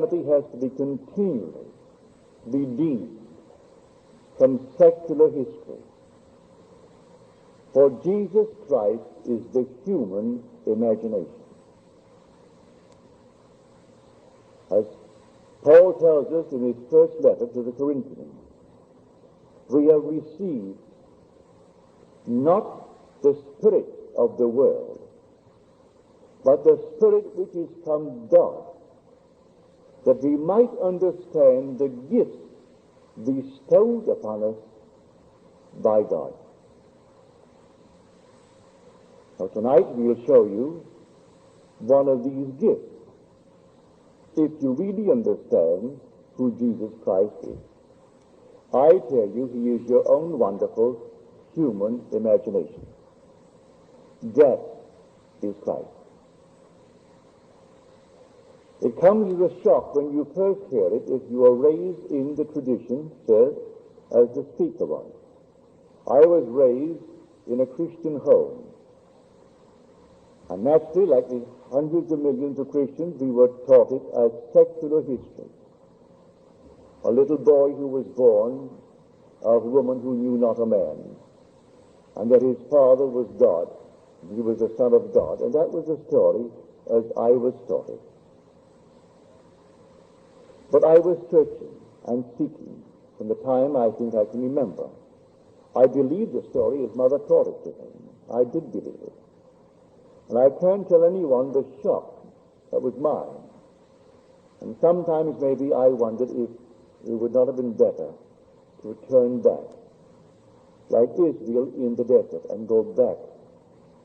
Christianity has to be continually redeemed from secular history. For Jesus Christ is the human imagination. As Paul tells us in his first letter to the Corinthians, we have received not the spirit of the world, but the Spirit which is from God, that we might understand the gifts bestowed upon us by God. Now tonight we will show you one of these gifts, if you really understand who Jesus Christ is. I tell you, he is your own wonderful human imagination. That is Christ. It comes as a shock when you first hear it if you are raised in the tradition, sir, as the speaker was. I was raised in a Christian home. And naturally, like the hundreds of millions of Christians, we were taught it as secular history. A little boy who was born of a woman who knew not a man, and that his father was God. He was the Son of God. And that was the story as I was taught it. But I was searching and seeking from the time I think I can remember. I believed the story as Mother taught it to me. I did believe it. And I can't tell anyone the shock that was mine. And sometimes maybe I wondered if it would not have been better to turn back, like Israel in the desert, and go back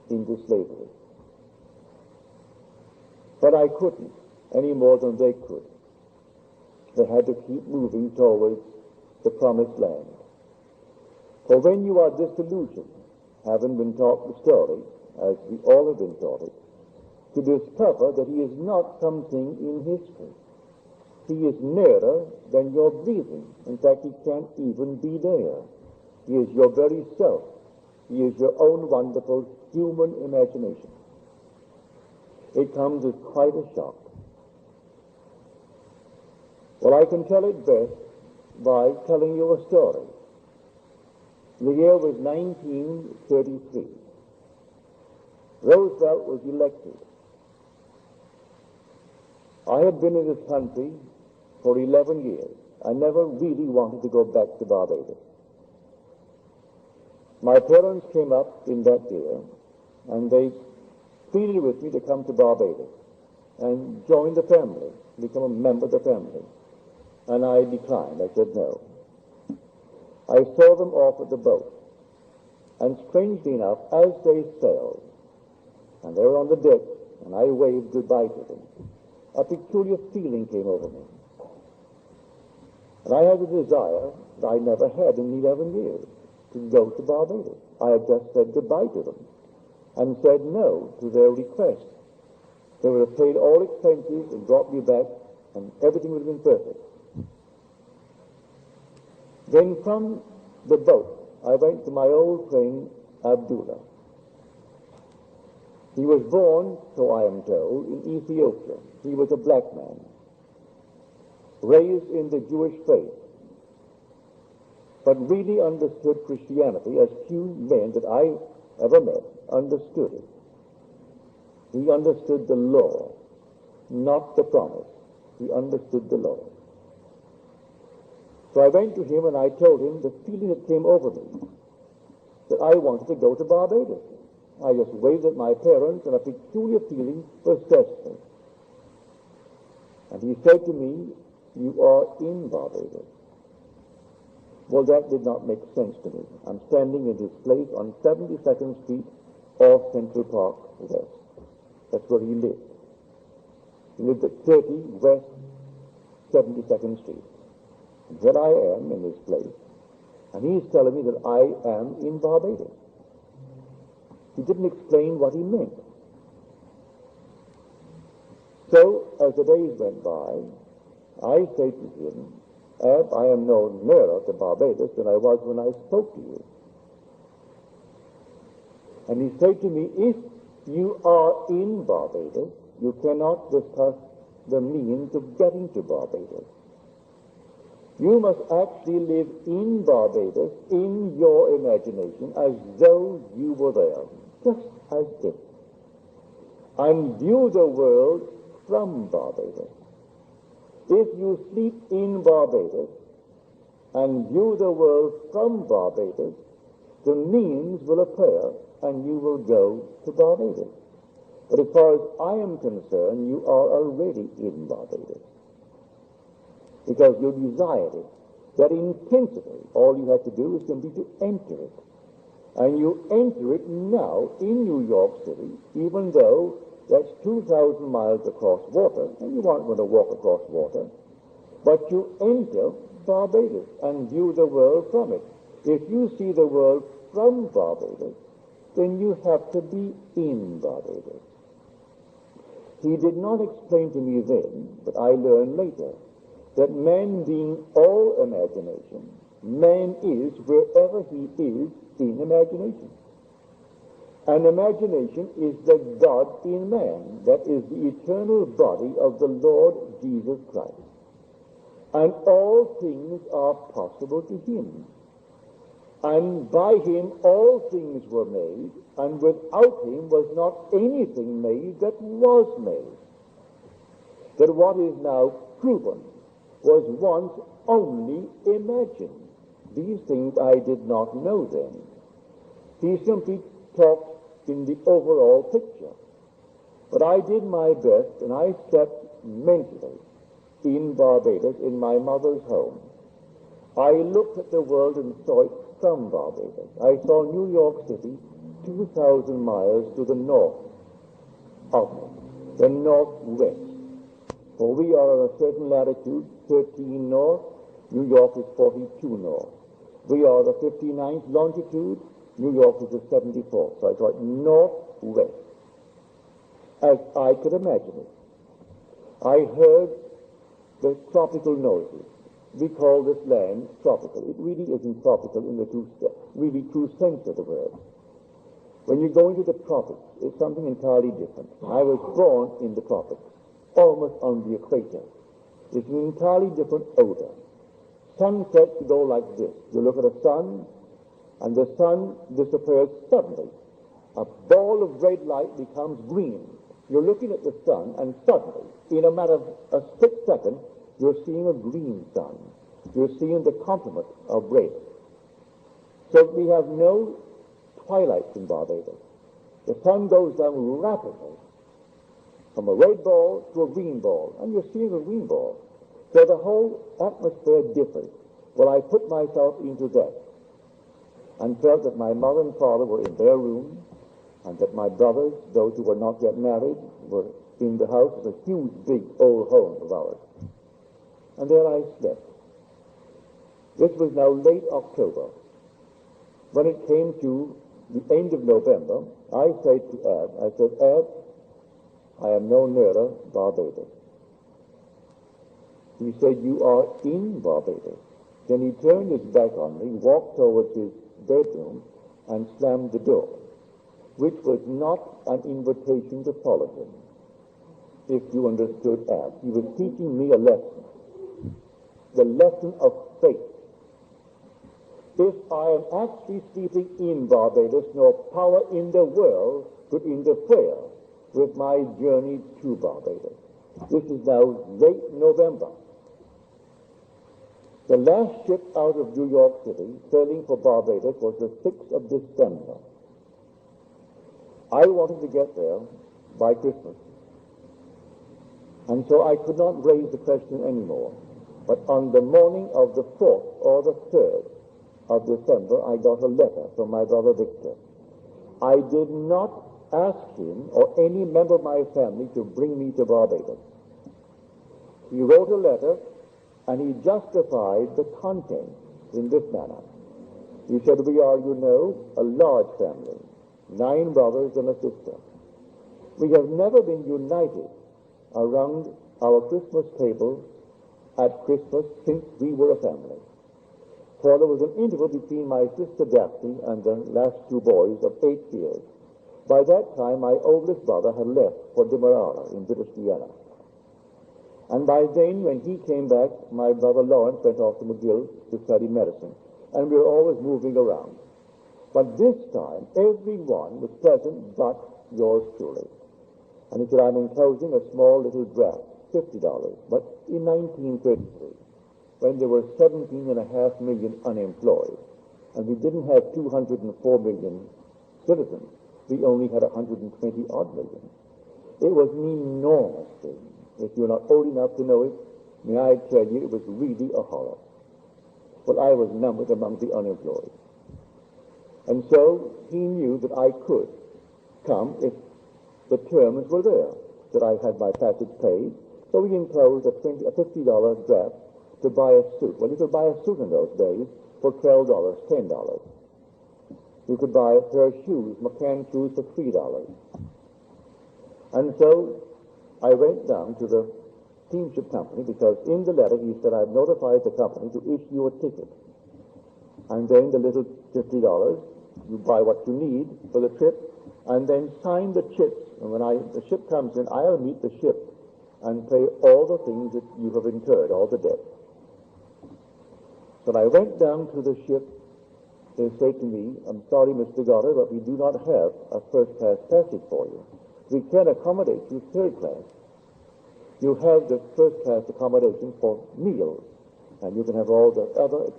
into slavery. But I couldn't, any more than they could. They had to keep moving towards the promised land. For when you are disillusioned, having been taught the story, as we all have been taught it, to discover that he is not something in history. He is nearer than your breathing. In fact, he can't even be there. He is your very self. He is your own wonderful human imagination. It comes as quite a shock. Well, I can tell it best by telling you a story. The year was 1933. Roosevelt was elected. I had been in this country for 11 years. I never really wanted to go back to Barbados. My parents came up in that year, and they pleaded with me to come to Barbados and join the family, become a member of the family. And I declined. I said no. I saw them off at the boat, and strangely enough, as they sailed, and they were on the deck, and I waved goodbye to them, a peculiar feeling came over me. And I had a desire that I never had in 11 years, to go to Barbados. I had just said goodbye to them, and said no to their request. They would have paid all expenses and brought me back, and everything would have been perfect. Then from the boat, I went to my old friend Abdullah. He was born, so I am told, in Ethiopia. He was a black man, raised in the Jewish faith, but really understood Christianity as few men that I ever met understood it. He understood the law, not the promise. He understood the law. So I went to him and I told him the feeling that came over me, that I wanted to go to Barbados. I just waved at my parents, and a peculiar feeling possessed me. And he said to me, "You are in Barbados." Well, that did not make sense to me. I'm standing in his place on 72nd Street off Central Park West. That's where he lived. He lived at 30 West 72nd Street. And here I am in this place, and he's telling me that I am in Barbados. He didn't explain what he meant. So, as the days went by, I said to him, "Ab, I am no nearer to Barbados than I was when I spoke to you." And he said to me, "If you are in Barbados, you cannot discuss the means of getting to Barbados. You must actually live in Barbados, in your imagination, as though you were there, just as if, and view the world from Barbados. If you sleep in Barbados and view the world from Barbados, the means will appear and you will go to Barbados. But as far as I am concerned, you are already in Barbados, because you desired it. That intensity, all you have to do is simply to enter it. And you enter it now in New York City, even though that's 2,000 miles across water, and you aren't going to walk across water, but you enter Barbados and view the world from it. If you see the world from Barbados, then you have to be in Barbados. He did not explain to me then, but I learned later, that man being all imagination, man is wherever he is in imagination. And imagination is the God in man, that is the eternal body of the Lord Jesus Christ. And all things are possible to him. And by him all things were made, and without him was not anything made that was made. That what is now proven was once only imagined. These things I did not know then. He simply talked in the overall picture. But I did my best, and I stepped mentally in Barbados, in my mother's home. I looked at the world and saw it from Barbados. I saw New York City 2,000 miles to the north of me, the northwest. For we are on a certain latitude, 13 north, New York is 42 north. We are the 59th longitude, New York is the 74th. So I saw it northwest, as I could imagine it. I heard the tropical noises. We call this land tropical. It really isn't tropical in the really true sense of the word. When you go into the tropics, it's something entirely different. I was born in the tropics, almost on the equator. It's an entirely different odor. Sunsets go like this. You look at the sun, and the sun disappears suddenly. A ball of red light becomes green. You're looking at the sun, and suddenly, in a matter of a split second, you're seeing a green sun. You're seeing the complement of red. So we have no twilights in Barbados. The sun goes down rapidly from a red ball to a green ball, and you're seeing a green ball. So the whole atmosphere differs. Well, I put myself into that and felt that my mother and father were in their room, and that my brothers, those who were not yet married, were in the house. It was a huge, big, old home of ours. And there I slept. This was now late October. When it came to the end of November, I said to Ab, I am no nearer Barbados. He said, you are in Barbados. Then he turned his back on me, walked towards his bedroom, and slammed the door, which was not an invitation to follow him. If you understood Ab, he was teaching me a lesson, the lesson of faith. If I am actually sleeping in Barbados, no power in the world could interfere with my journey to Barbados. This is now late November. The last ship out of New York City, sailing for Barbados, was the 6th of December. I wanted to get there by Christmas. And so I could not raise the question anymore. But on the morning of the 4th or the 3rd of December, I got a letter from my brother Victor. I did not ask him or any member of my family to bring me to Barbados. He wrote a letter, and he justified the content in this manner. He said, we are, you know, a large family, 9 brothers and a sister. We have never been united around our Christmas table at Christmas since we were a family. For there was an interval between my sister Daphne and the last 2 boys of 8 years. By that time, my oldest brother had left for Demerara in British Guiana. And by then, when he came back, my brother Lawrence went off to McGill to study medicine. And we were always moving around. But this time, everyone was present but yours truly. And he said, I'm enclosing a small little draft, $50. But in 1933, when there were 17.5 million unemployed, and we didn't have 204 million citizens, we only had 120-odd million. It was an enormous thing. If you're not old enough to know it, may I tell you, it was really a horror. Well, I was numbered among the unemployed. And so he knew that I could come if the terms were there, that I had my passage paid. So he enclosed a $50 draft to buy a suit. Well, you could buy a suit in those days for $12, $10. You could buy a pair of shoes, McCann shoes, for $3. And so I went down to the steamship company, because in the letter he said, I've notified the company to issue a ticket. And then the little $50, you buy what you need for the trip, and then sign the chips. And when the ship comes in, I'll meet the ship and pay all the things that you have incurred, all the debt. But I went down to the ship. They said to me, I'm sorry, Mr. Goddard, but we do not have a first-class passage for you. We can accommodate you third class. You have the first-class accommodation for meals, and you can have all the other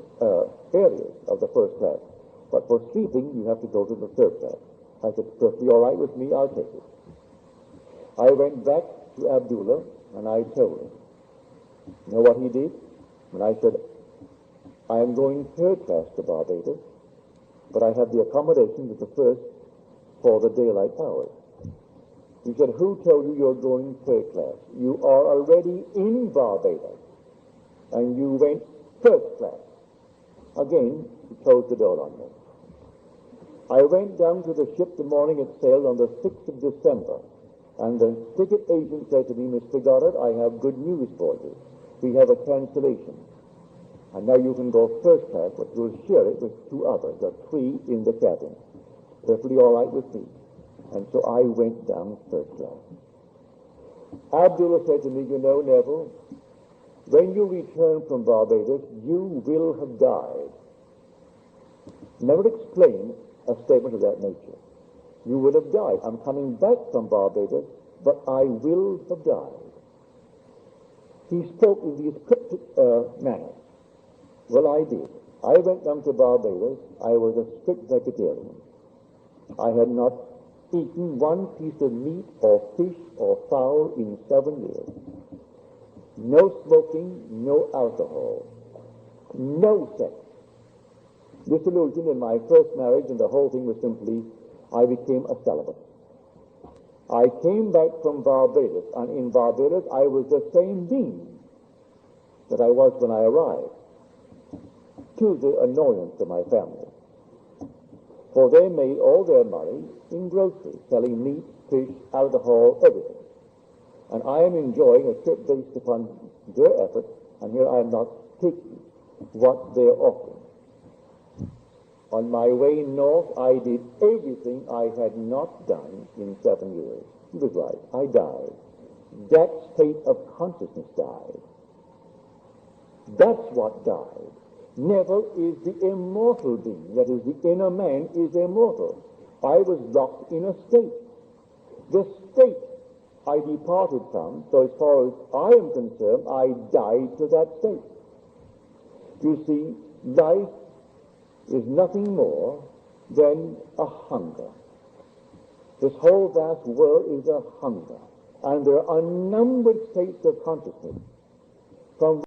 areas of the first class. But for sleeping, you have to go to the third class. I said, perfectly all right with me, I'll take it. I went back to Abdullah, and I told him. You know what he did? And I said, I am going third class to Barbados, but I have the accommodation with the first for the daylight hours. He said, who told you you're going third class? You are already in Barbados, and you went first class. Again, he closed the door on me. I went down to the ship the morning it sailed on the 6th of December, and the ticket agent said to me, Mr. Goddard, I have good news for you. We have a cancellation. And now you can go first class, but you'll share it with two others. There are three in the cabin. Perfectly all right with me. And so I went down first class. Abdullah said to me, you know, Neville, when you return from Barbados, you will have died. Never explained a statement of that nature. You will have died. I'm coming back from Barbados, but I will have died. He spoke in these cryptic manner. Well, I did. I went down to Barbados. I was a strict vegetarian. I had not eaten one piece of meat or fish or fowl in 7 years. No smoking, no alcohol, no sex. Disillusioned in my first marriage, and the whole thing was simply, I became a celibate. I came back from Barbados, and in Barbados I was the same being that I was when I arrived, to the annoyance of my family. For they made all their money in groceries, selling meat, fish, alcohol, everything. And I am enjoying a trip based upon their effort, and here I am not taking what they're offering. On my way north, I did everything I had not done in 7 years. He was right. I died. That state of consciousness died. That's what died. Neville is the immortal being. That is, the inner man is immortal. I was locked in a state. The state I departed from, so as far as I am concerned, I died to that state. You see, life is nothing more than a hunger. This whole vast world is a hunger. And there are unnumbered states of consciousness from